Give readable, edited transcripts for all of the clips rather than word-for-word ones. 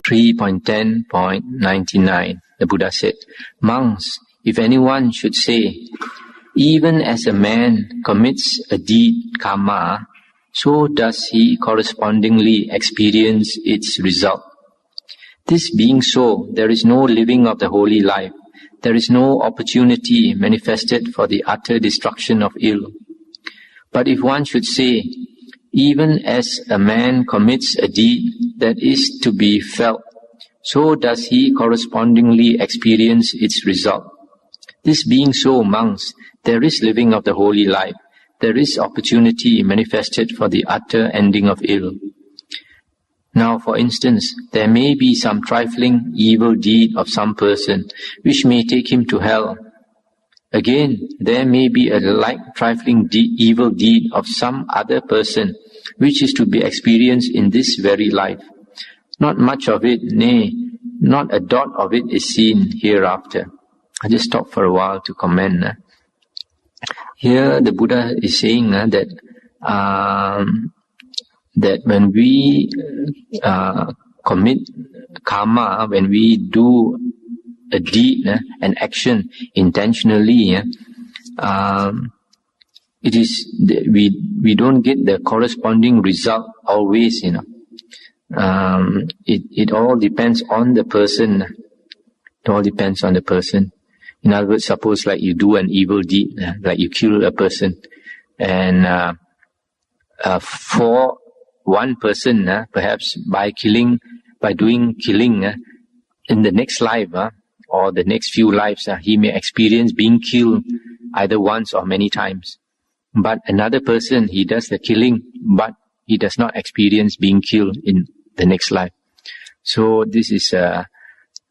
3.10.99, the Buddha said, "Monks, if anyone should say, even as a man commits a deed, karma, so does he correspondingly experience its result. This being so, there is no living of the holy life. There is no opportunity manifested for the utter destruction of ill. But if one should say, even as a man commits a deed that is to be felt, so does he correspondingly experience its result. This being so, monks, there is living of the holy life. There is opportunity manifested for the utter ending of ill. Now, for instance, there may be some trifling evil deed of some person which may take him to hell. Again, there may be a like trifling evil deed of some other person which is to be experienced in this very life. Not much of it, nay, not a dot of it is seen hereafter." I just stop for a while to comment. Here the Buddha is saying that when we commit karma, when we do a deed, an action intentionally, it is we don't get the corresponding result always. It all depends on the person. It all depends on the person. In other words, suppose like you do an evil deed, like you kill a person, and for one person, perhaps by doing killing, in the next life or the next few lives, he may experience being killed either once or many times. But another person, he does the killing, but he does not experience being killed in the next life. So this is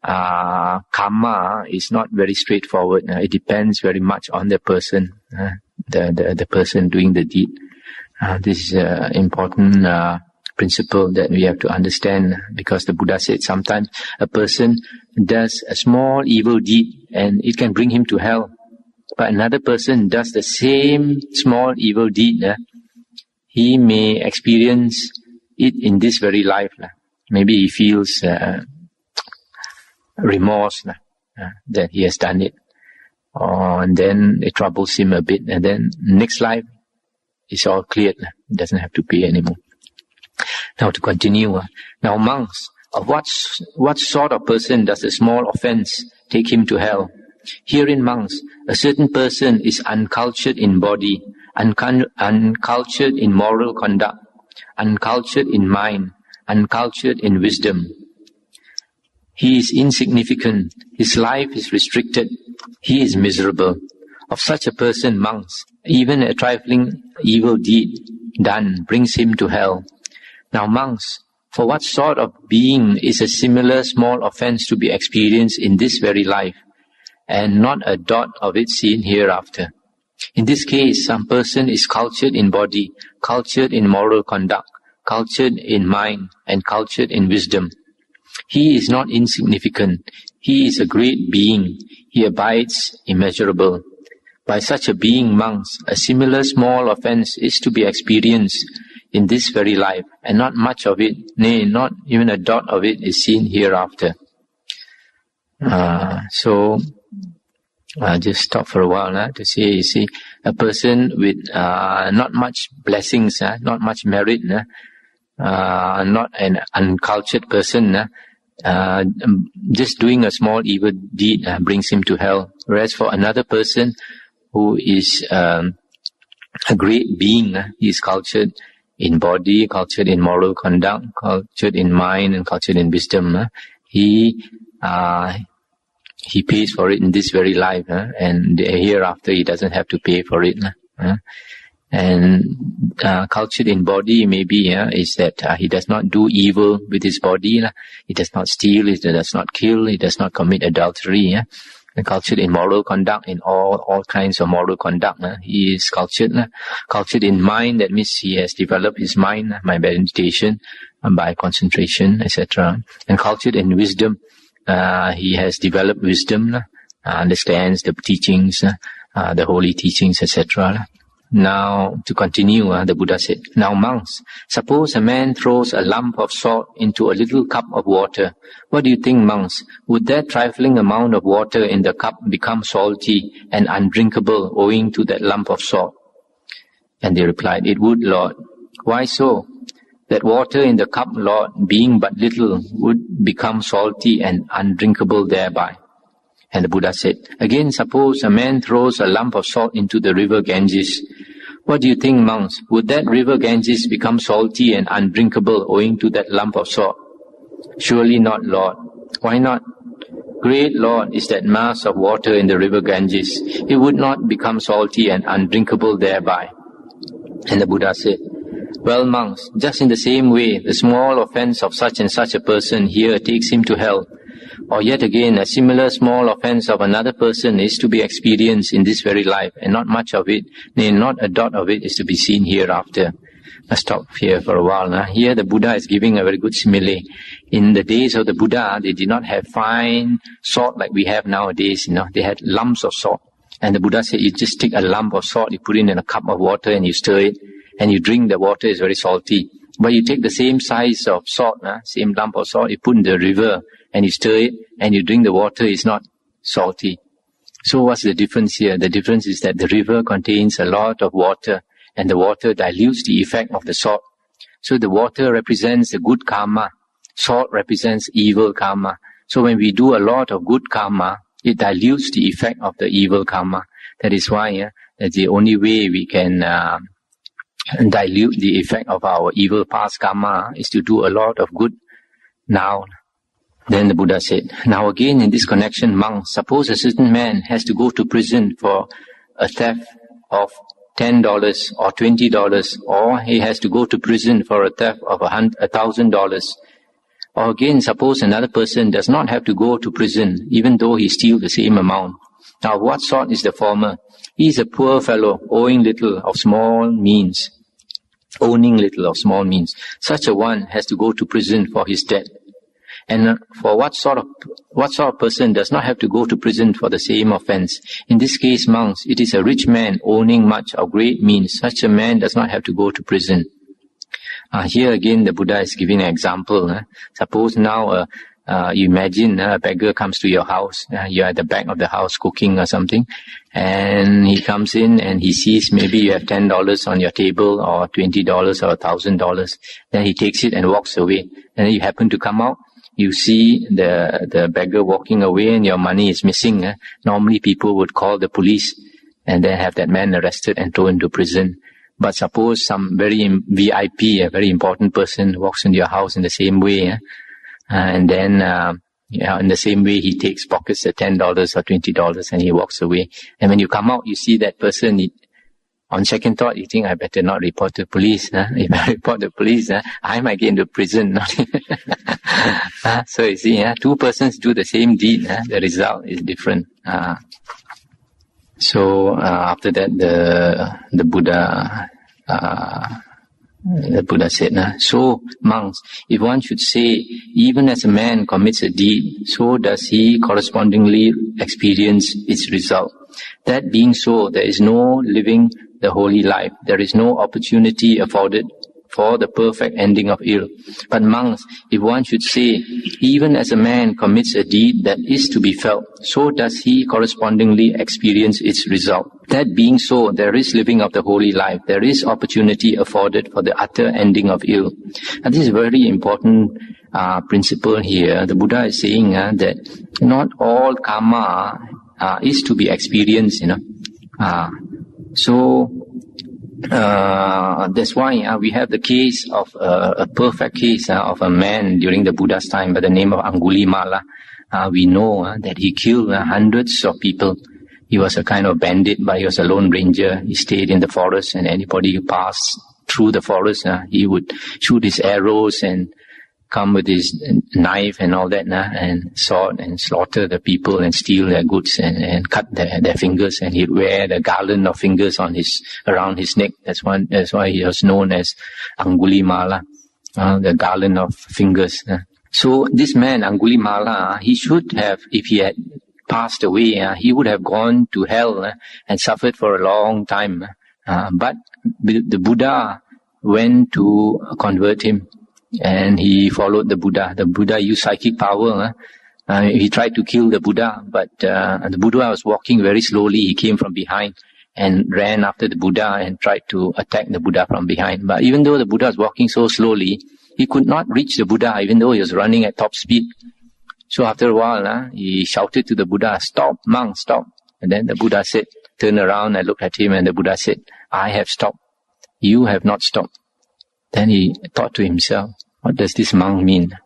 karma is not very straightforward. It depends very much on the person, the person doing the deed. This is an important principle that we have to understand, because the Buddha said sometimes a person does a small evil deed and it can bring him to hell. But another person does the same small evil deed, he may experience it in this very life. Maybe he feels remorse that he has done it, and then it troubles him a bit, and then next life it's all cleared. He doesn't have to pay anymore. Now to continue. Now monks, of what sort of person does a small offense take him to hell? Herein, monks, a certain person is uncultured in body, uncultured in moral conduct, uncultured in mind, uncultured in wisdom. He is insignificant, his life is restricted, he is miserable. Of such a person, monks, even a trifling evil deed done brings him to hell. Now monks, for what sort of being is a similar small offense to be experienced in this very life, and not a dot of it seen hereafter? In this case, some person is cultured in body, cultured in moral conduct, cultured in mind, and cultured in wisdom. He is not insignificant. He is a great being. He abides immeasurable. By such a being, monks, a similar small offense is to be experienced in this very life, and not much of it, nay, not even a dot of it is seen hereafter. So just stop for a while to say, you see, a person with not much blessings, not much merit, not an uncultured person, just doing a small evil deed brings him to hell. Whereas for another person who is a great being, he is cultured in body, cultured in moral conduct, cultured in mind, and cultured in wisdom. He pays for it in this very life, and hereafter he doesn't have to pay for it. And cultured in body maybe is that he does not do evil with his body. He does not steal, he does not kill, he does not commit adultery. And cultured in moral conduct, in all kinds of moral conduct. He is cultured. Cultured in mind, that means he has developed his mind by meditation, by concentration, etc. And cultured in wisdom, he has developed wisdom, understands the teachings, the holy teachings, etc. Now, to continue, the Buddha said, "Now monks, suppose a man throws a lump of salt into a little cup of water. What do you think, monks? Would that trifling amount of water in the cup become salty and undrinkable owing to that lump of salt?" And they replied, "It would, Lord." "Why so?" "That water in the cup, Lord, being but little, would become salty and undrinkable thereby." And the Buddha said, "Again, suppose a man throws a lump of salt into the river Ganges. What do you think, monks? Would that river Ganges become salty and undrinkable owing to that lump of salt?" "Surely not, Lord." "Why not?" "Great Lord, is that mass of water in the river Ganges. It would not become salty and undrinkable thereby." And the Buddha said, "Well, monks, just in the same way, the small offense of such and such a person here takes him to hell. Or yet again, a similar small offense of another person is to be experienced in this very life, and not much of it, nay, not a dot of it is to be seen hereafter." Let's stop here for a while. Here the Buddha is giving a very good simile. In the days of the Buddha, they did not have fine salt like we have nowadays. They had lumps of salt. And the Buddha said, you just take a lump of salt, you put it in a cup of water and you stir it, and you drink the water, is very salty. But you take the same size of salt, same lump of salt, you put in the river and you stir it and you drink the water, is not salty. So what's the difference here? The difference is that the river contains a lot of water, and the water dilutes the effect of the salt. So the water represents the good karma, salt represents evil karma. So when we do a lot of good karma, it dilutes the effect of the evil karma. That is why that's the only way we can dilute the effect of our evil past karma is to do a lot of good now. Then the Buddha said, "Now again in this connection, monks, suppose a certain man has to go to prison for a theft of $10 or $20, or he has to go to prison for a theft of $1,000. Or again, suppose another person does not have to go to prison, even though he steals the same amount. Now, what sort is the former? He is a poor fellow, owning little of small means. Such a one has to go to prison for his debt. And for what sort of person does not have to go to prison for the same offense? In this case, monks, it is a rich man owning much of great means. Such a man does not have to go to prison." Here again, the Buddha is giving an example. Suppose now, you imagine a beggar comes to your house. You're at the back of the house cooking or something, and he comes in and he sees maybe you have $10 on your table, or $20 or $1,000. Then he takes it and walks away. And then you happen to come out. You see the beggar walking away and your money is missing. Normally people would call the police and then have that man arrested and thrown into prison. But suppose some very VIP, a very important person, walks into your house in the same way, and then in the same way he pockets the $10 or $20 and he walks away. And when you come out, you see that person. On second thought, you think, I better not report to police. If I report to police, I might get into prison. So you see, two persons do the same deed. The result is different. So after that, the Buddha said, "So monks, if one should say, even as a man commits a deed, so does he correspondingly experience its result. That being so, there is no living the holy life. There is no opportunity afforded for the perfect ending of ill. But monks, if one should say, even as a man commits a deed that is to be felt, so does he correspondingly experience its result. That being so, there is living of the holy life. There is opportunity afforded for the utter ending of ill." And this is a very important principle here. The Buddha is saying that not all karma is to be experienced, So that's why we have the case of a perfect case of a man during the Buddha's time by the name of Angulimala. We know that he killed hundreds of people. He was a kind of bandit, but he was a lone ranger. He stayed in the forest, and anybody who passed through the forest, he would shoot his arrows and come with his knife and all that, and sword, and slaughter the people and steal their goods and cut their fingers, and he'd wear the garland of fingers around his neck. That's why he was known as Angulimala, the garland of fingers. So this man, Angulimala, he should have, if he had passed away, he would have gone to hell and suffered for a long time. But the Buddha went to convert him, and he followed the Buddha. The Buddha used psychic power. He tried to kill the Buddha, but the Buddha was walking very slowly. He came from behind and ran after the Buddha and tried to attack the Buddha from behind. But even though the Buddha was walking so slowly, he could not reach the Buddha, even though he was running at top speed. So after a while, he shouted to the Buddha, "Stop, monk, stop." And then the Buddha said, turned around and looked at him, and the Buddha said, "I have stopped. You have not stopped." Then he thought to himself, what does this monk mean?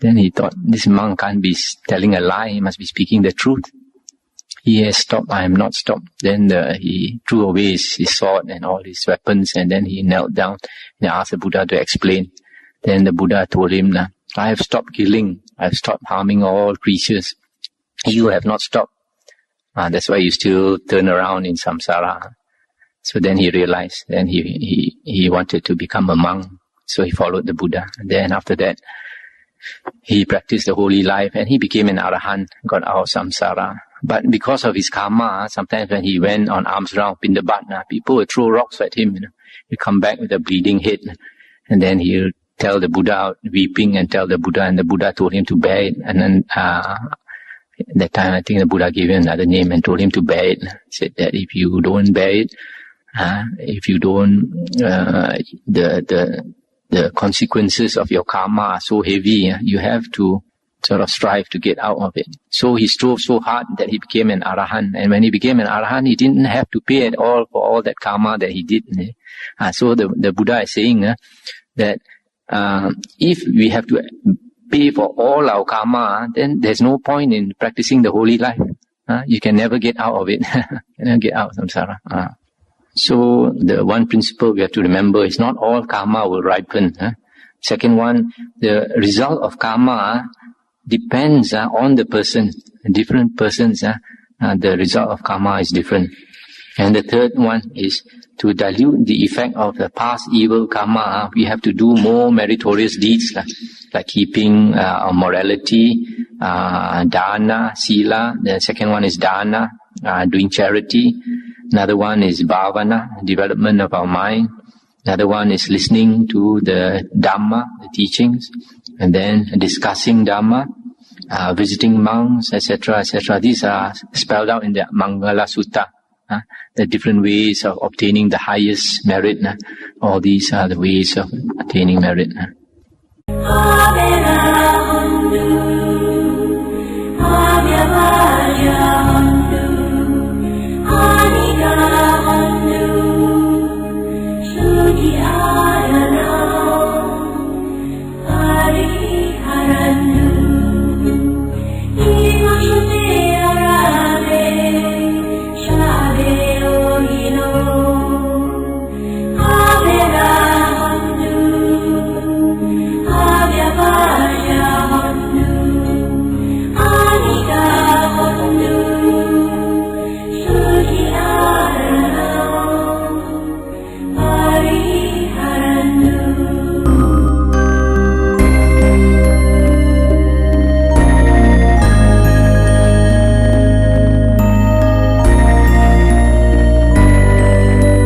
Then he thought, this monk can't be telling a lie, he must be speaking the truth. He has stopped, I am not stopped. Then he threw away his sword and all his weapons, and then he knelt down and asked the Buddha to explain. Then the Buddha told him, "I have stopped killing, I have stopped harming all creatures. You have not stopped. That's why you still turn around in samsara." So then he realized, then he wanted to become a monk. So he followed the Buddha. And then after that, he practiced the holy life and he became an arahant, got out of samsara. But because of his karma, sometimes when he went on alms round, pindabat, people would throw rocks at him. He'd come back with a bleeding head. And then he'll tell the Buddha, weeping, and tell the Buddha, and the Buddha told him to bear it. And then that time, I think the Buddha gave him another name and told him to bear it. Said that if you don't bear it, if you don't, the consequences of your karma are so heavy, you have to sort of strive to get out of it. So he strove so hard that he became an arahant. And when he became an arahant, he didn't have to pay at all for all that karma that he did. So the Buddha is saying that if we have to pay for all our karma, then there's no point in practicing the holy life. You can never get out of it. You never get out of samsara. So the one principle we have to remember is not all karma will ripen. Second one, the result of karma depends on the person. Different persons, the result of karma is different. And the third one is to dilute the effect of the past evil karma. We have to do more meritorious deeds like keeping morality, dana, sila. The second one is dana, doing charity. Another one is bhavana, development of our mind. Another one is listening to the Dhamma, the teachings, and then discussing Dhamma, visiting monks, etc., etc. These are spelled out in the Mangala Sutta. The different ways of obtaining the highest merit. All these are the ways of attaining merit.